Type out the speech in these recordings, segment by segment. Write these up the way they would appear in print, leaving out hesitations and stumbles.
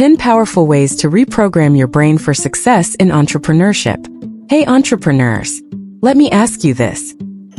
10 powerful ways to reprogram your brain for success in entrepreneurship. Hey entrepreneurs, let me ask you this.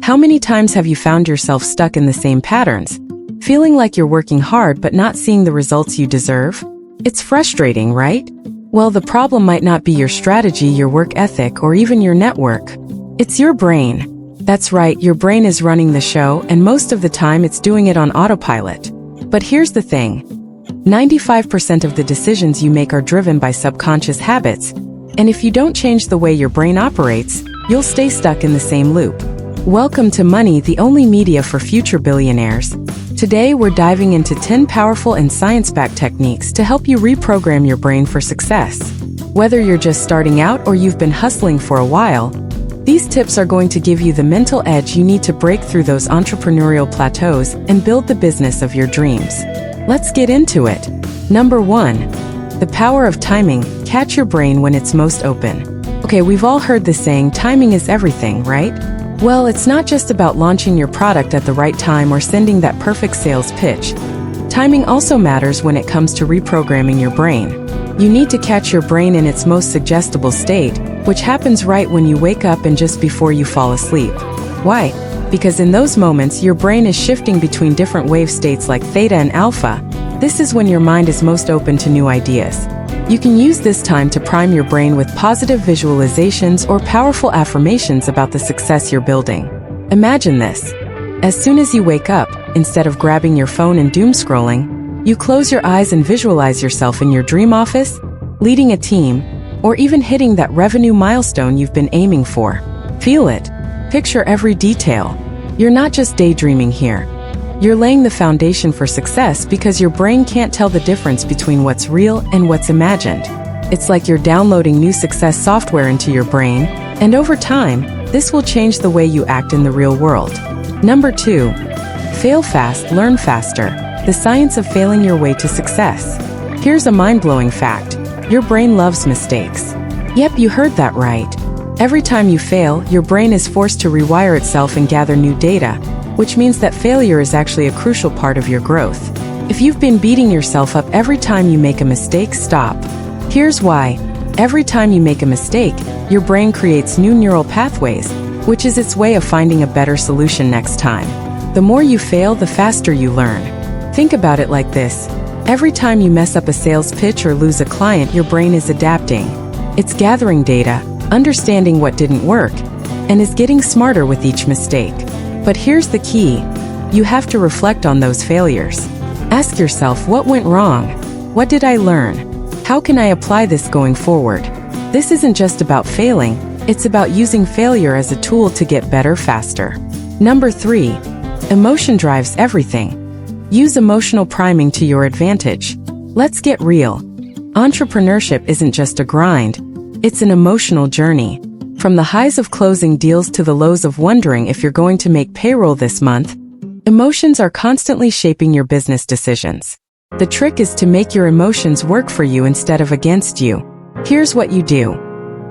How many times have you found yourself stuck in the same patterns, feeling like you're working hard but not seeing the results you deserve? It's frustrating, right? Well, the problem might not be your strategy, your work ethic, or even your network. It's your brain. That's right, your brain is running the show, and most of the time it's doing it on autopilot. But here's the thing. 95% of the decisions you make are driven by subconscious habits, and if you don't change the way your brain operates, you'll stay stuck in the same loop. Welcome to Money, the only media for future billionaires. Today we're diving into 10 powerful and science-backed techniques to help you reprogram your brain for success. Whether you're just starting out or you've been hustling for a while, these tips are going to give you the mental edge you need to break through those entrepreneurial plateaus and build the business of your dreams. Let's get into it. Number 1. The power of timing. Catch your brain when it's most open. Okay, we've all heard the saying, timing is everything, right? Well, it's not just about launching your product at the right time or sending that perfect sales pitch. Timing also matters when it comes to reprogramming your brain. You need to catch your brain in its most suggestible state, which happens right when you wake up and just before you fall asleep. Why? Because in those moments, your brain is shifting between different wave states like theta and alpha. This is when your mind is most open to new ideas. You can use this time to prime your brain with positive visualizations or powerful affirmations about the success you're building. Imagine this. As soon as you wake up, instead of grabbing your phone and doom scrolling, you close your eyes and visualize yourself in your dream office, leading a team, or even hitting that revenue milestone you've been aiming for. Feel it. Picture every detail. You're not just daydreaming here. You're laying the foundation for success because your brain can't tell the difference between what's real and what's imagined. It's like you're downloading new success software into your brain, and over time, this will change the way you act in the real world. Number 2. Fail fast, learn faster. The science of failing your way to success. Here's a mind-blowing fact. Your brain loves mistakes. Yep, you heard that right. Every time you fail, your brain is forced to rewire itself and gather new data, which means that failure is actually a crucial part of your growth. If you've been beating yourself up every time you make a mistake, stop. Here's why. Every time you make a mistake, your brain creates new neural pathways, which is its way of finding a better solution next time. The more you fail, the faster you learn. Think about it like this. Every time you mess up a sales pitch or lose a client, your brain is adapting. It's gathering data, understanding what didn't work, and is getting smarter with each mistake. But here's the key. You have to reflect on those failures. Ask yourself, what went wrong? What did I learn? How can I apply this going forward? This isn't just about failing, it's about using failure as a tool to get better faster. Number 3. Emotion drives everything. Use emotional priming to your advantage. Let's get real. Entrepreneurship isn't just a grind, it's an emotional journey. From the highs of closing deals to the lows of wondering if you're going to make payroll this month, emotions are constantly shaping your business decisions. The trick is to make your emotions work for you instead of against you. Here's what you do.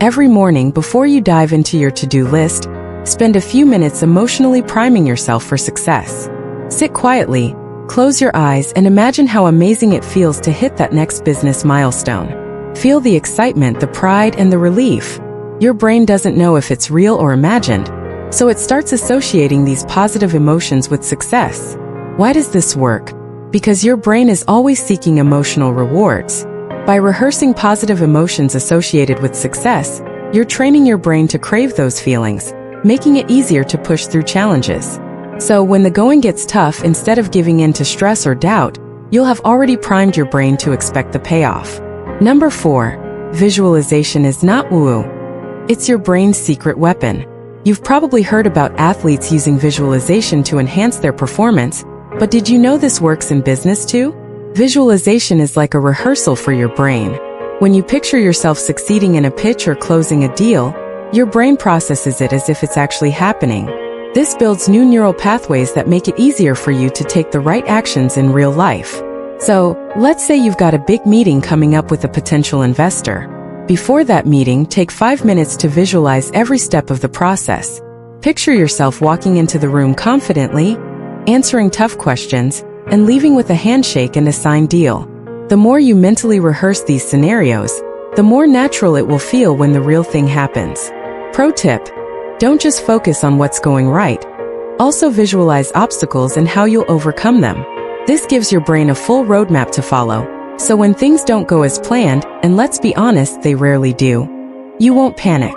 Every morning before you dive into your to-do list, spend a few minutes emotionally priming yourself for success. Sit quietly, close your eyes, and imagine how amazing it feels to hit that next business milestone. Feel the excitement, the pride, and the relief. Your brain doesn't know if it's real or imagined, so it starts associating these positive emotions with success. Why does this work? Because your brain is always seeking emotional rewards. By rehearsing positive emotions associated with success, you're training your brain to crave those feelings, making it easier to push through challenges. So when the going gets tough, instead of giving in to stress or doubt, you'll have already primed your brain to expect the payoff. Number 4. Visualization is not woo-woo. It's your brain's secret weapon. You've probably heard about athletes using visualization to enhance their performance, but did you know this works in business too? Visualization is like a rehearsal for your brain. When you picture yourself succeeding in a pitch or closing a deal, your brain processes it as if it's actually happening. This builds new neural pathways that make it easier for you to take the right actions in real life. So, let's say you've got a big meeting coming up with a potential investor. Before that meeting, take 5 minutes to visualize every step of the process. Picture yourself walking into the room confidently, answering tough questions, and leaving with a handshake and a signed deal. The more you mentally rehearse these scenarios, the more natural it will feel when the real thing happens. Pro tip: don't just focus on what's going right. Also visualize obstacles and how you'll overcome them. This gives your brain a full roadmap to follow, so when things don't go as planned, and let's be honest, they rarely do, you won't panic.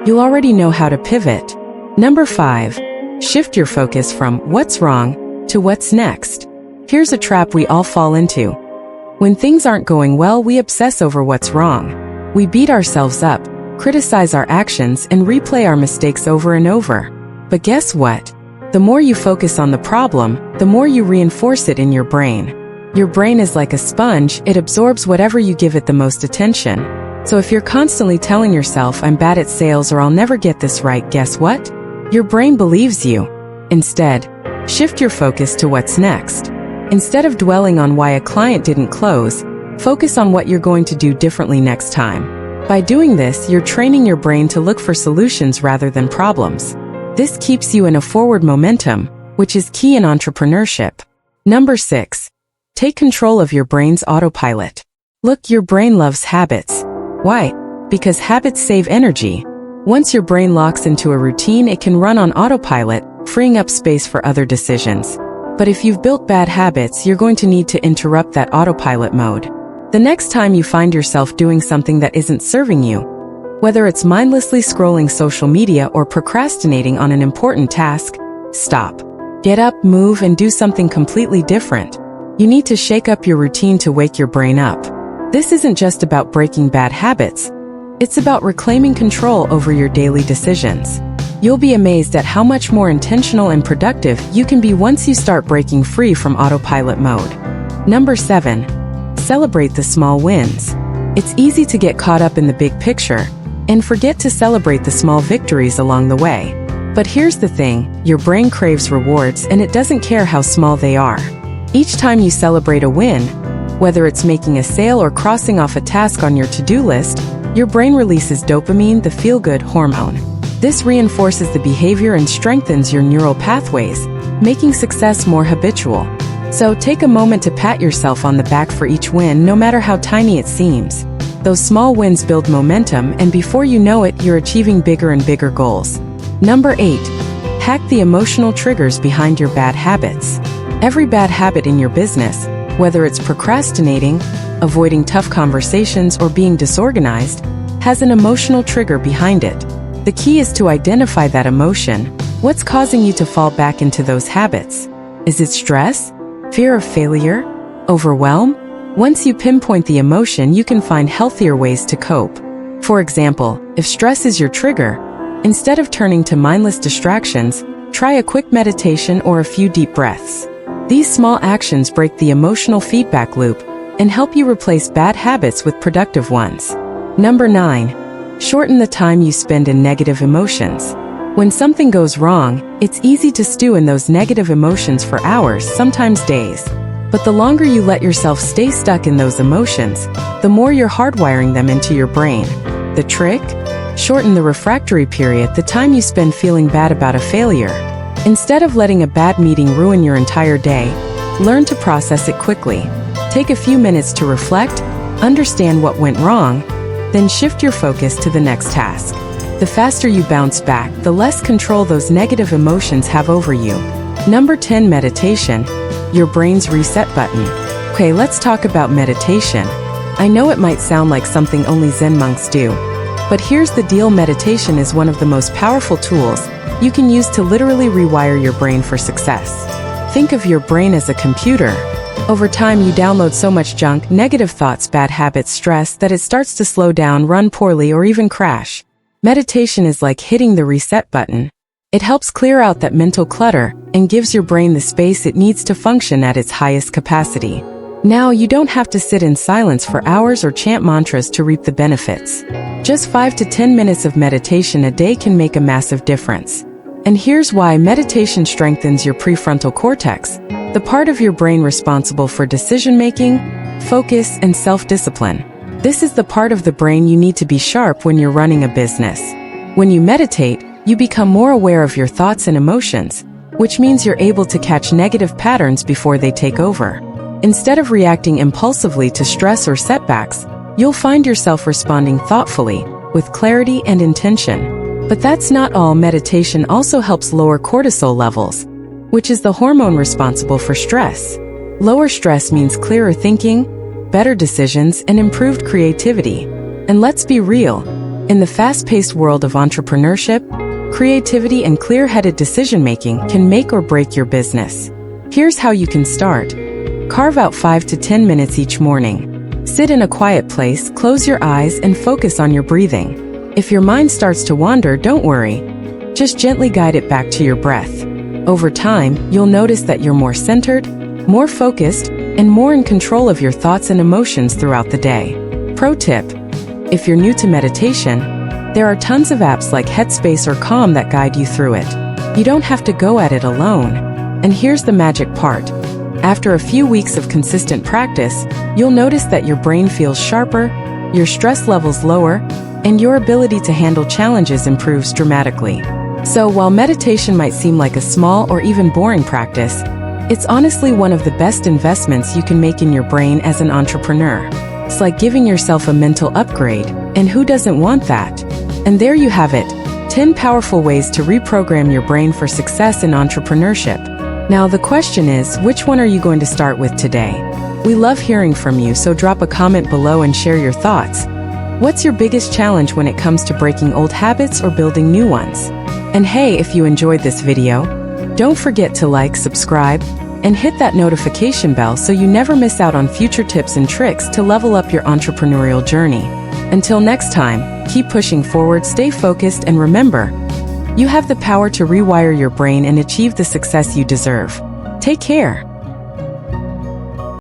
You'll already know how to pivot. Number 5. Shift your focus from what's wrong to what's next. Here's a trap we all fall into. When things aren't going well, we obsess over what's wrong. We beat ourselves up, criticize our actions, and replay our mistakes over and over. But guess what? The more you focus on the problem, the more you reinforce it in your brain. Your brain is like a sponge, it absorbs whatever you give it the most attention. So if you're constantly telling yourself, I'm bad at sales or I'll never get this right, guess what? Your brain believes you. Instead, shift your focus to what's next. Instead of dwelling on why a client didn't close, focus on what you're going to do differently next time. By doing this, you're training your brain to look for solutions rather than problems. This keeps you in a forward momentum, which is key in entrepreneurship. Number 6. Take control of your brain's autopilot. Look, your brain loves habits. Why? Because habits save energy. Once your brain locks into a routine, it can run on autopilot, freeing up space for other decisions. But if you've built bad habits, you're going to need to interrupt that autopilot mode. The next time you find yourself doing something that isn't serving you, whether it's mindlessly scrolling social media or procrastinating on an important task, stop. Get up, move, and do something completely different. You need to shake up your routine to wake your brain up. This isn't just about breaking bad habits. It's about reclaiming control over your daily decisions. You'll be amazed at how much more intentional and productive you can be once you start breaking free from autopilot mode. Number 7. Celebrate the small wins. It's easy to get caught up in the big picture and forget to celebrate the small victories along the way. But here's the thing, your brain craves rewards and it doesn't care how small they are. Each time you celebrate a win, whether it's making a sale or crossing off a task on your to-do list, your brain releases dopamine, the feel-good hormone. This reinforces the behavior and strengthens your neural pathways, making success more habitual. So take a moment to pat yourself on the back for each win, no matter how tiny it seems. Those small wins build momentum, and before you know it, you're achieving bigger and bigger goals. Number 8. Hack the emotional triggers behind your bad habits. Every bad habit in your business, whether it's procrastinating, avoiding tough conversations, or being disorganized, has an emotional trigger behind it. The key is to identify that emotion. What's causing you to fall back into those habits? Is it stress? Fear of failure? Overwhelm? Once you pinpoint the emotion, you can find healthier ways to cope. For example, if stress is your trigger, instead of turning to mindless distractions, try a quick meditation or a few deep breaths. These small actions break the emotional feedback loop and help you replace bad habits with productive ones. Number 9. Shorten the time you spend in negative emotions. When something goes wrong, it's easy to stew in those negative emotions for hours, sometimes days. But the longer you let yourself stay stuck in those emotions, the more you're hardwiring them into your brain. The trick? Shorten the refractory period, the time you spend feeling bad about a failure. Instead of letting a bad meeting ruin your entire day, learn to process it quickly. Take a few minutes to reflect, understand what went wrong, then shift your focus to the next task. The faster you bounce back, the less control those negative emotions have over you. Number 10. Meditation, your brain's reset button. Okay, let's talk about meditation. I know it might sound like something only Zen monks do, but here's the deal: meditation is one of the most powerful tools you can use to literally rewire your brain for success. Think of your brain as a computer. Over time, you download so much junk, negative thoughts, bad habits, stress, that it starts to slow down, run poorly, or even crash. Meditation is like hitting the reset button. It helps clear out that mental clutter and gives your brain the space it needs to function at its highest capacity. Now, you don't have to sit in silence for hours or chant mantras to reap the benefits. Just 5 to 10 minutes of meditation a day can make a massive difference. And here's why: meditation strengthens your prefrontal cortex, the part of your brain responsible for decision-making, focus, and self-discipline. This is the part of the brain you need to be sharp when you're running a business. When you meditate, you become more aware of your thoughts and emotions, which means you're able to catch negative patterns before they take over. Instead of reacting impulsively to stress or setbacks, you'll find yourself responding thoughtfully, with clarity and intention. But that's not all. Meditation also helps lower cortisol levels, which is the hormone responsible for stress. Lower stress means clearer thinking, better decisions, and improved creativity. And let's be real, in the fast-paced world of entrepreneurship, creativity and clear-headed decision-making can make or break your business. Here's how you can start. Carve out 5 to 10 minutes each morning. Sit in a quiet place, close your eyes, and focus on your breathing. If your mind starts to wander, don't worry. Just gently guide it back to your breath. Over time, you'll notice that you're more centered, more focused, and more in control of your thoughts and emotions throughout the day. Pro tip: if you're new to meditation, there are tons of apps like Headspace or Calm that guide you through it. You don't have to go at it alone. And here's the magic part. After a few weeks of consistent practice, you'll notice that your brain feels sharper, your stress levels lower, and your ability to handle challenges improves dramatically. So while meditation might seem like a small or even boring practice, it's honestly one of the best investments you can make in your brain as an entrepreneur. It's like giving yourself a mental upgrade, and who doesn't want that? And there you have it, 10 powerful ways to reprogram your brain for success in entrepreneurship. Now the question is, which one are you going to start with today? We love hearing from you, so drop a comment below and share your thoughts. What's your biggest challenge when it comes to breaking old habits or building new ones? And hey, if you enjoyed this video, don't forget to like, subscribe, and hit that notification bell so you never miss out on future tips and tricks to level up your entrepreneurial journey. Until next time, keep pushing forward, stay focused, and remember, you have the power to rewire your brain and achieve the success you deserve. Take care.